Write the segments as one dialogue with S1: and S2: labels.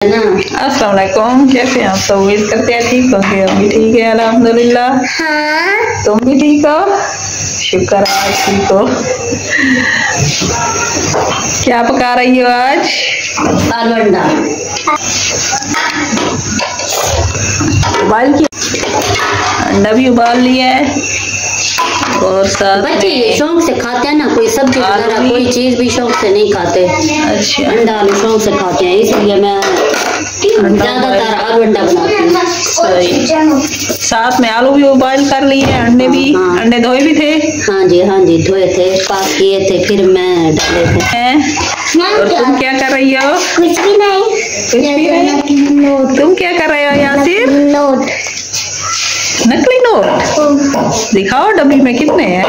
S1: अस्सलाम वालेकुम, कैसे हैं आप? तो उम्मीद करते हैं ठीक होंगे। हम भी ठीक है अल्हम्दुलिल्लाह।
S2: हाँ।
S1: तुम भी ठीक हो? शुक्र है आज ठीक हो। क्या पका रही हो आज?
S2: आलू अंडा
S1: उबाल के अंडा भी उबाल लिया है और साथ
S2: बच्चे ये शौक से खाते हैं ना, कोई सब्जी वगैरह कोई चीज भी शौक से नहीं खाते।
S1: अच्छा,
S2: अंडा आलू शौक से खाते हैं, इसलिए मैं ज्यादातर आलू अंडा बनाती हूँ।
S1: सही। साथ में आलू भी उबाल कर लिए, अंडे भी।
S2: हाँ।
S1: अंडे धोए भी थे?
S2: हाँ जी धोए थे, पास किए थे, फिर मैं डाले थे।
S1: और तुम क्या कर रही हो?
S2: कुछ भी नहीं।
S1: कुछ भी नहीं। तुम क्या कर रहे हो यासिर?
S2: नोट।
S1: नकली नोट दिखाओ, डब्बी में कितने हैं?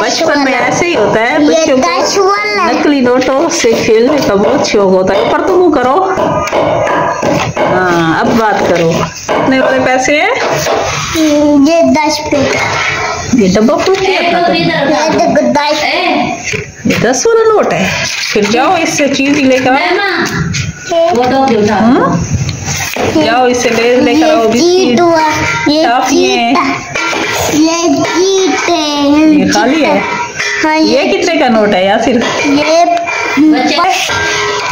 S1: बचपन में ऐसे ही होता है बच्चों को, नकली नोटों से खेलने का बहुत शौक होता है। पर तुम करो। हाँ, अब बात करो, कितने वाले पैसे हैं?
S2: ये 10 पे।
S1: ये डब्बा फूट गया अपना। ये 10 वाला नोट है। फिर जाओ इससे चीज ही लेकर जाओ, इससे लेकर आओ बिस्किट, टॉफियां। ये खाली है।
S2: हाँ,
S1: ये कितने का नोट है यार? सिर्फ
S2: ये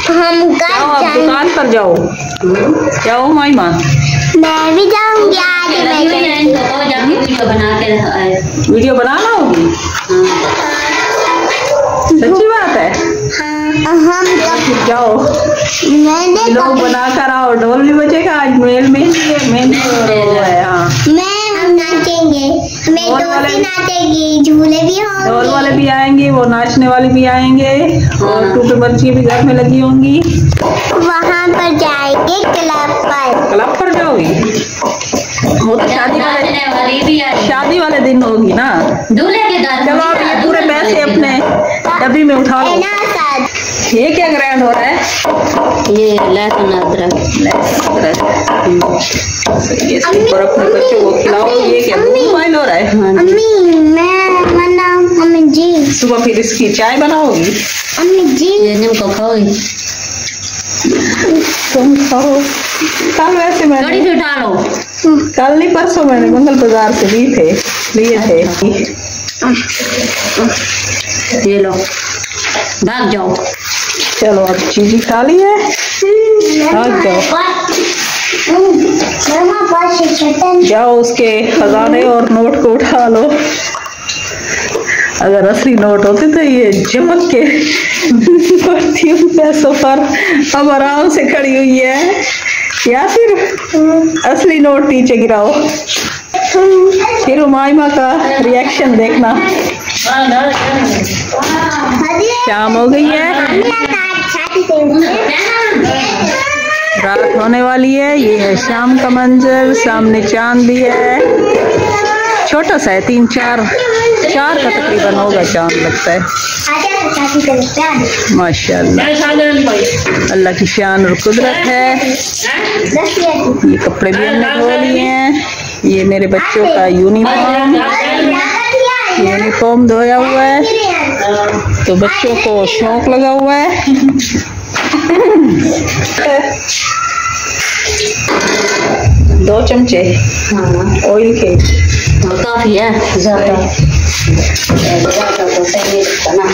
S2: हम
S1: जाओ, आप दुकान पर जाओ। जाओ माइमा।
S2: मैं भी जाऊंगी आज।
S1: वीडियो बनाना होगी। सच्ची बात है।
S2: हम
S1: जाओ, लोग बना कर आओ। ढोल भी बजेगा आज, मेहंदी है। हाँ,
S2: हम नाचेंगे, हमें दोस्ती नाचेगी, झूले भी होंगे,
S1: ढोल वाले भी आएंगे, वो नाचने वाले भी आएंगे। और टूटे बच्ची भी घर में लगी होंगी।
S2: वहाँ पर जाएंगे क्लब पर
S1: जाओगी? वो तो शादी वाले दिन होगी ना।
S2: दूल्हे के घर।
S1: चलो अब ये पूरे पैसे अपने डब्बी में उठा लो। ये क्या ग्रैंड हो रहा है?
S2: ये लहसुन अदरक।
S1: और अपने बच्चों को खिलाओ। ये क्या मोबाइल हो रहा है?
S2: अम्मी मैं अम्मी जी
S1: सुबह फिर इसकी चाय बनाओगी?
S2: अम्मी जी ये नींबू खाओगी?
S1: तुम खाओ। कल वैसे मैंने
S2: उठा लो।
S1: कल नहीं परसों मैंने मंगल बाजार से लिए थे।
S2: ये लो, भाग जाओ।
S1: चलो अब चीज़ी खा ली है, भाग जाओ। जाओ उसके खजाने और नोट को उठा लो। अगर असली नोट होते तो ये चमक के पड़ती हूँ पैसों पर। अब आराम से खड़ी हुई है। या फिर असली नोट नीचे गिराओ, फिर उमाइमा का रिएक्शन देखना। शाम हो गई है, रात होने वाली है। ये है शाम का मंजर। सामने चांद भी है, छोटा सा है, 3-4 का तकरीबन होगा चांद, लगता है। माशाल्लाह, अल्लाह की शान और कुदरत है। ये कपड़े भी हमने धो लिए हैं। ये मेरे बच्चों का यूनिफॉर्म धोया हुआ है, तो बच्चों को शौक लगा हुआ है। 2 चमचे ऑयल के
S2: काफी है, ज्यादा तो सही ना।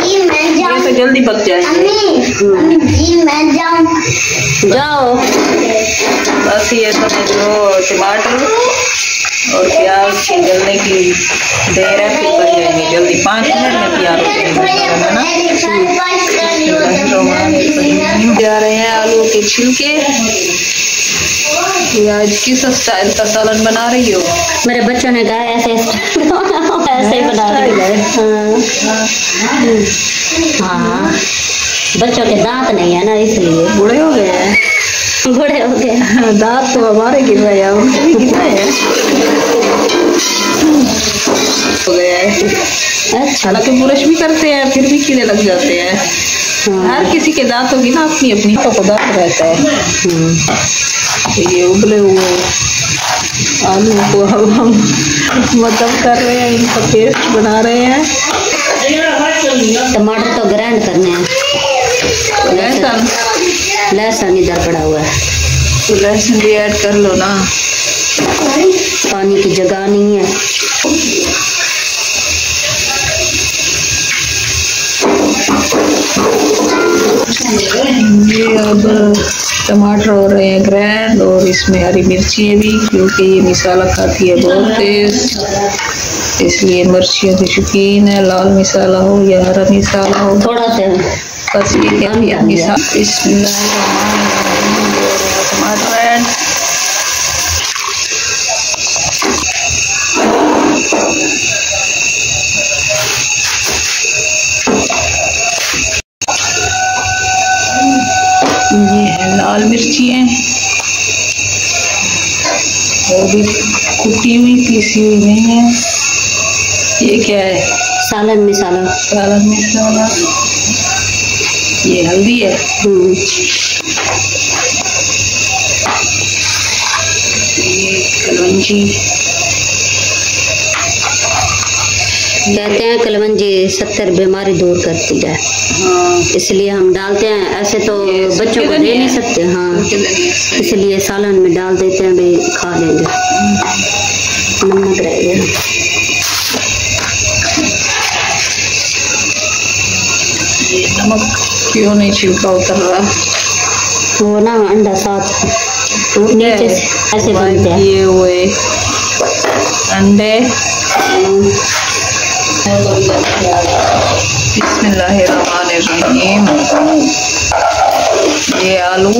S1: ये तो जल्दी पक जाएगी।
S2: जाओ।
S1: बस ये समझ लो, टमाटर और प्याज के जलने की देर है, फिर बन जाएंगे जल्दी। 5 मिनट में तैयार हो जाएंगे ना। जा रहे हैं आलू के छिलके। ये आज किस स्टाइल का सालन बना रही हो?
S2: मेरे बच्चों ने कहा ऐसे ही बना रही है। हाँ, बच्चों के दांत नहीं है ना, इसलिए
S1: बूढ़े हो गए हैं। दांत तो हमारे गिर रहे हैं, उनके गिर रहे हैं। हो गया है। हालांकि ब्रश भी करते हैं, फिर भी कीड़े लग जाते हैं। हर किसी के दांतों की ना अपनी अपनी तो दांत रहता है। ये उबले हुए आलू को अब हम मतलब कर रहे हैं, इनका पेस्ट बना रहे हैं।
S2: टमाटर तो ग्राइंड करने हैं। लहसुन इधर पड़ा हुआ है,
S1: तो लहसुन भी ऐड कर लो ना,
S2: पानी की जगह नहीं है।
S1: ये अब टमाटर हो रहे हैं ग्राइंड, और इसमें हरी मिर्ची भी, क्योंकि ये मसाला खाती है बहुत तेज, इसलिए मिर्चियों की शौकीन है। लाल मसाला हो या हरा मसाला हो,
S2: थोड़ा सा
S1: बस ये क्या टमाटर ऐड। ये है लाल मिर्ची है, वो भी कुटी हुई पीसी हुई नहीं है। ये क्या है?
S2: सालन मसाला।
S1: सालन मसाला। ये हल्दी है। ये कलवंजी।
S2: कहते हैं कलवंजी 70 बीमारी दूर करती है।
S1: हाँ,
S2: इसलिए हम डालते हैं, ऐसे तो बच्चों को दे नहीं सकते। हाँ, इसलिए सालन में डाल देते हैं, भी खा लेंगे। नमक रहेगा।
S1: ये नमक क्यों नहीं छिलका उतर रहा?
S2: वो ना अंडा साथ नीचे से ऐसे बनते हैं।
S1: ये हुए अंडे। बिस्मिल्लाहिर्रहमानिर्रहीम। ये आलू।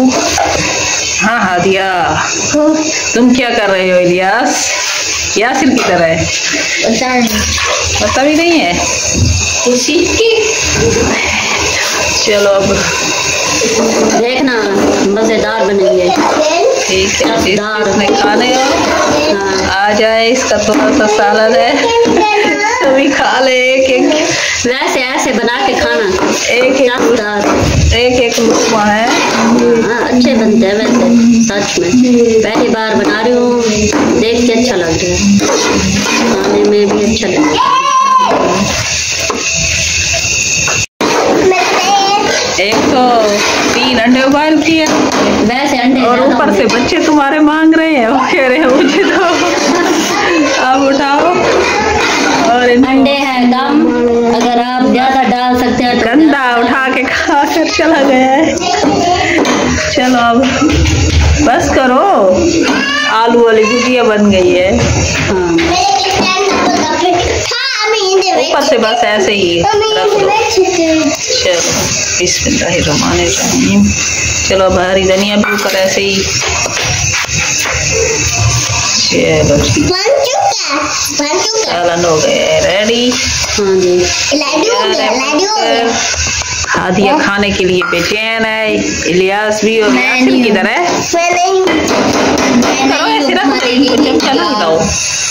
S1: हाँ हादिया, तुम क्या कर रहे हो? इलियास, यासिर किधर है? पता भी नहीं है। चलो अब
S2: देखना, मजेदार बनेगी।
S1: ठीक है, इसमें खाने हो।
S2: हाँ।
S1: आ जाए, इसका थोड़ा सा सालन है, तभी खा ले। एक
S2: वैसे ऐसे बना के खाना,
S1: एक लुकमा है।
S2: हाँ, अच्छे बनते हैं वैसे, सच में। पहली बार बना रही हूँ, देख के अच्छा लग रहा है, खाने में भी अच्छा लग रहा है।
S1: एक तो 3 अंडे उबाल किए,
S2: वैसे अंडे
S1: और ऊपर से बच्चे तुम्हारे मांग रहे हैं, वो कह रहे हैं मुझे तो। अब उठाओ, और
S2: अंडे हैं कम, अगर आप ज्यादा डाल सकते हैं तो
S1: गंदा उठा के खा कर चला गया है। चलो अब बस करो, आलू वाली भुजिया बन गई है।
S2: हाँ।
S1: ऊपर से बस ऐसे ही रख दो। चलो बिस्मिल्लाहिर्रहमानिर्रहीम। चलो अब हरी धनिया भी ऊपर ऐसे ही। चलो सालन हो गए रेडी।
S2: हाँ जी।
S1: हादिया खाने के लिए बेचैन है, इलियास भी। और यासिर किधर है? करो ऐसे रख दो, चमचा ना हिलाओ।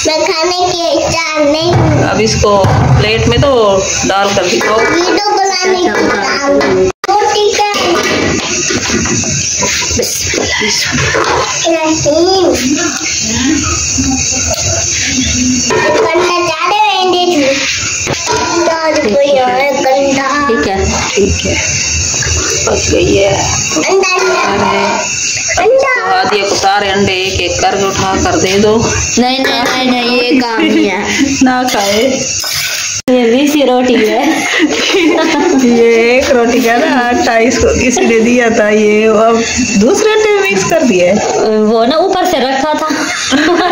S3: मैं खाने की इच्छा नहीं।
S1: अब इसको प्लेट में तो डाल कर दो।
S3: वीडियो बनाने की रोटी का
S2: ठीक है,
S1: ठीक है, बस गई है। हादिया को सारे अंडे एक एक करके उठा कर दे दो।
S2: नहीं नहीं नहीं नहीं, ये काम नहीं है।
S1: ना खाए।
S2: ये बीसी रोटी है।
S1: ये एक रोटी का ना आटा इसको किसी ने दिया था, ये अब दूसरे आटे में मिक्स कर दिया है।
S2: वो ना ऊपर से रखा था,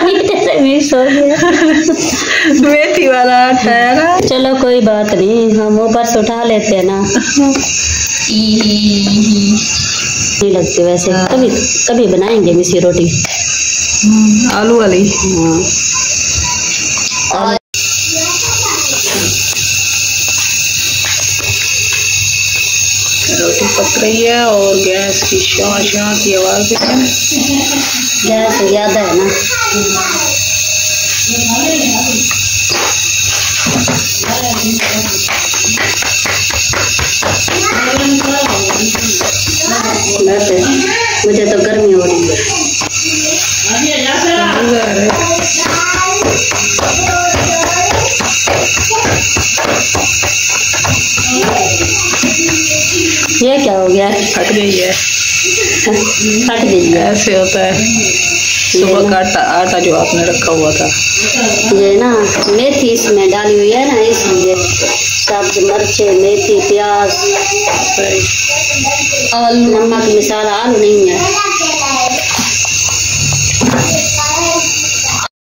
S2: नीचे से मिक्स हो गया।
S1: मेथी वाला आटा है ना।
S2: चलो कोई बात नहीं, हम ऊपर से उठा लेते हैं ना। नहीं लगती वैसे, कभी कभी बनाएंगे मिसी रोटी।
S1: आलू वाली।
S2: हाँ।
S1: रोटी पक रही है, और गैस की शां शां की आवाज है।
S2: गैस ज्यादा है ना। मुझे तो गर्मी हो रही है। ये क्या हो गया?
S1: फट गई है।
S2: फट गई है।
S1: ऐसे होता है सुबह का आटा जो आपने रखा हुआ था।
S2: ये ना मेथी इसमें डाली हुई है ना, इसलिए सब्ज मिर्चे, मेथी, प्याज, आलू, नमक, मसाला। आलू नहीं है।